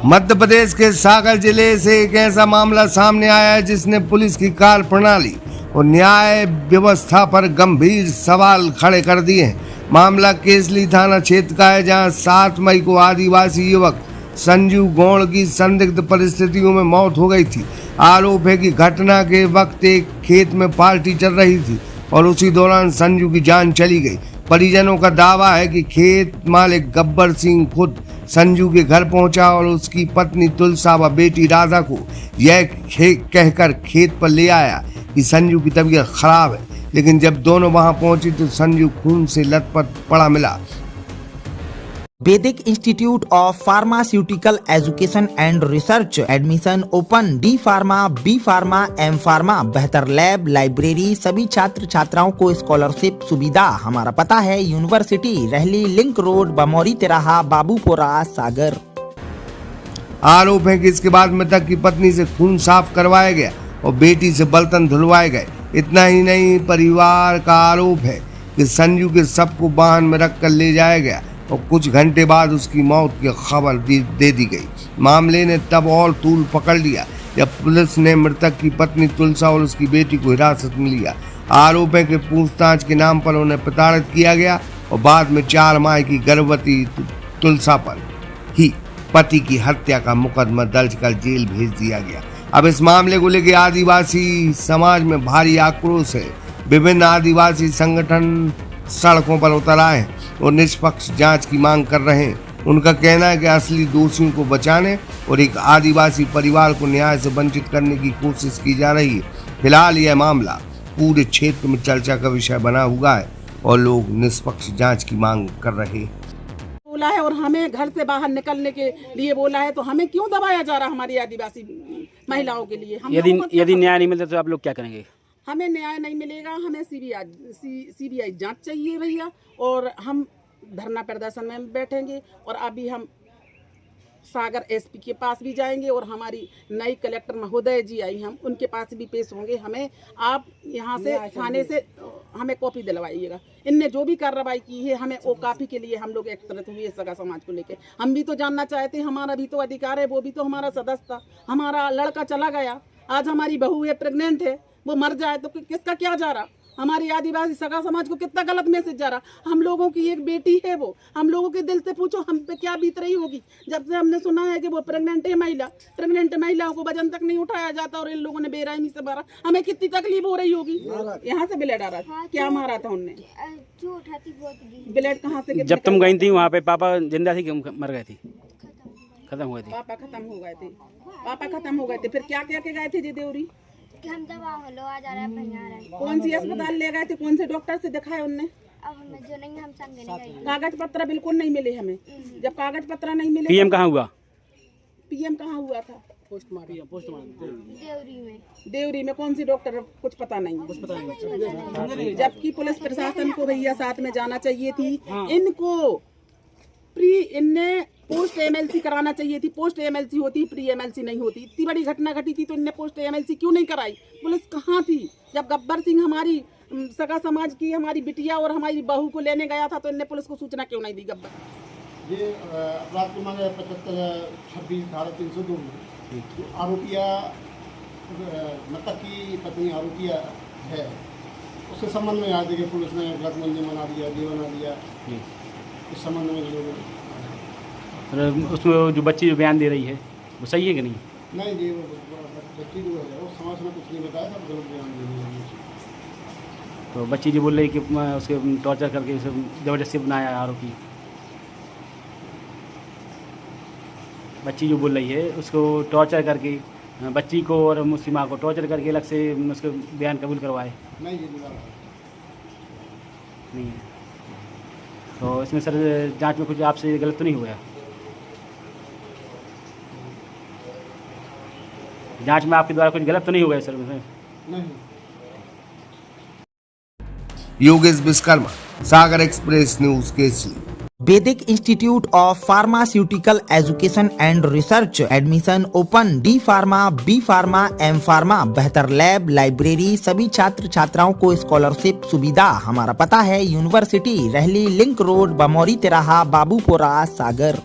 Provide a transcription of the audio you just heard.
मध्य प्रदेश के सागर जिले से एक ऐसा मामला सामने आया है जिसने पुलिस की कार्यप्रणाली और न्याय व्यवस्था पर गंभीर सवाल खड़े कर दिए हैं। मामला केसली थाना क्षेत्र का है, जहां 7 मई को आदिवासी युवक संजू गौड़ की संदिग्ध परिस्थितियों में मौत हो गई थी। आरोप है कि घटना के वक्त एक खेत में पार्टी चल रही थी और उसी दौरान संजू की जान चली गई। परिजनों का दावा है कि खेत मालिक गब्बर सिंह खुद संजू के घर पहुंचा और उसकी पत्नी तुलसा व बेटी राधा को यह कहकर खेत पर ले आया कि संजू की तबीयत खराब है, लेकिन जब दोनों वहां पहुंचे तो संजू खून से लथपथ पड़ा मिला। Vaidik institute of pharmaceutical education and research admission open. D pharma, B pharma, M pharma, बेहतर लैब, लाइब्रेरी, सभी छात्र छात्राओं को स्कॉलरशिप सुविधा। हमारा पता है यूनिवर्सिटी, रहली लिंक रोड, बमौरी तिराहा, बाबूपुरा, सागर। आरोप है कि इसके बाद मृतक की पत्नी से खून साफ करवाया गया और बेटी से बर्तन धुलवाए गए। इतना ही नहीं, परिवार का आरोप है कि संजू के शव को वाहन में रखकर ले जाया गया और कुछ घंटे बाद उसकी मौत की खबर दे दी गई। मामले ने तब और तूल पकड़ लिया जब पुलिस ने मृतक की पत्नी तुलसा और उसकी बेटी को हिरासत में लिया। आरोप है कि पूछताछ के नाम पर उन्हें प्रताड़ित किया गया और बाद में 4 माह की गर्भवती तुलसा पर ही पति की हत्या का मुकदमा दर्ज कर जेल भेज दिया गया। अब इस मामले को लेकर आदिवासी समाज में भारी आक्रोश है। विभिन्न आदिवासी संगठन सड़कों पर उतर आए हैं और निष्पक्ष जांच की मांग कर रहे हैं। उनका कहना है कि असली दोषियों को बचाने और एक आदिवासी परिवार को न्याय से वंचित करने की कोशिश की जा रही है। फिलहाल यह मामला पूरे क्षेत्र में चर्चा का विषय बना हुआ है और लोग निष्पक्ष जांच की मांग कर रहे हैं। बोला है और हमें घर से बाहर निकलने के लिए बोला है, तो हमें क्यों दबाया जा रहा हमारी आदिवासी महिलाओं के लिए? यदि न्याय नहीं मिलता तो आप लोग क्या करेंगे? हमें न्याय नहीं मिलेगा, हमें सीबीआई जांच चाहिए भैया, और हम धरना प्रदर्शन में बैठेंगे। और अभी हम सागर एसपी के पास भी जाएंगे और हमारी नई कलेक्टर महोदय जी आई, हम उनके पास भी पेश होंगे। हमें आप यहाँ से थाने से हमें कॉपी दिलवाइएगा। इनने जो भी कार्रवाई की है हमें वो कॉपी के लिए हम लोग एकत्रित हुए सगा समाज को लेके। हम भी तो जानना चाहते हैं, हमारा भी तो अधिकार है, वो भी तो हमारा सदस्य था। हमारा लड़का चला गया, आज हमारी बहू है, प्रेग्नेंट है, वो मर जाए तो किसका क्या जा रहा? हमारी आदिवासी सगा समाज को कितना गलत मैसेज जा रहा। हम लोगों की एक बेटी है, वो हम लोगों के दिल से पूछो हम पे क्या बीत रही होगी जब से हमने सुना है कि वो प्रेग्नेंट है महिला। प्रेग्नेंट महिलाओं को वजन तक नहीं उठाया जाता और इन लोगों ने बेरहमी से मारा। हमें कितनी तकलीफ हो रही होगी। यहाँ से ब्लेड आ रहा था, क्या मारा था उनने? ब्लेड कहाँ से? जब तुम गई थी वहाँ पे पापा जिंदा थी कि मर गए थी? खत्म हो गए थे। पापा खत्म हो गए थे। पापा खत्म हो गए थे। फिर क्या क्या के गए थे जी देवरी? हम दवा आ जा रहा है। कौन सी अस्पताल ले गए थे? कौन से डॉक्टर से दिखाए उनने? अब हमें जो नहीं, हम संग नहीं गए। कागज पत्र बिल्कुल नहीं मिले हमें। जब कागज पत्र नहीं मिले, पीएम कहाँ हुआ? पीएम कहाँ हुआ था? देवरी में कौन सी डॉक्टर? कुछ पता नहीं। जबकि पुलिस प्रशासन को भैया साथ में जाना चाहिए थी। इनको इनने पोस्ट एमएलसी कराना चाहिए थी। पोस्ट एमएलसी होती, प्री एमएलसी नहीं होती। इतनी बड़ी घटना घटी थी तो इनने पोस्ट एमएलसी क्यों नहीं कराई? पुलिस कहाँ थी जब गब्बर सिंह हमारी सगा समाज की हमारी बिटिया और हमारी बहू को लेने गया था? तो इनने पुलिस को सूचना क्यों नहीं दी? गब्बर ये अपराध क्रमांक 75-26 धारा 302 में आरोपिया मृतक की पत्नी आरोपिया है, उसके संबंध में आज देखिए पुलिस ने गलत मंजूर बना दिया, ये बना दिया। इस संबंध में लोग उसमें जो बच्ची जो बयान दे रही है वो सही है कि नहीं? नहीं जी, बच्ची जो है वो समाज में कुछ नहीं बताया, सब गलत बयान दे रही है। तो बच्ची जो बोल रही कि उसके टॉर्चर करके उसे ज़बरदस्ती बनाया आरोपी। बच्ची जो बोल रही है उसको टॉर्चर करके, बच्ची को और उसकी माँ को टॉर्चर करके अलग से उसके बयान कबूल करवाए। नहीं जी, नहीं है। तो इसमें सर जांच में कुछ आपसे गलत तो नहीं हुआ? जांच में आपके द्वारा कुछ गलत तो नहीं हुआ सर? नहीं। Yogesh Vishwakarma, Sagar express news Kesli. Vaidik institute of pharmaceutical education and research admission open. D pharma, B pharma, M pharma, बेहतर लैब, लाइब्रेरी, सभी छात्र छात्राओं को स्कॉलरशिप सुविधा। हमारा पता है यूनिवर्सिटी, रहली लिंक रोड, बमौरी तिराहा, बाबूपुरा, सागर।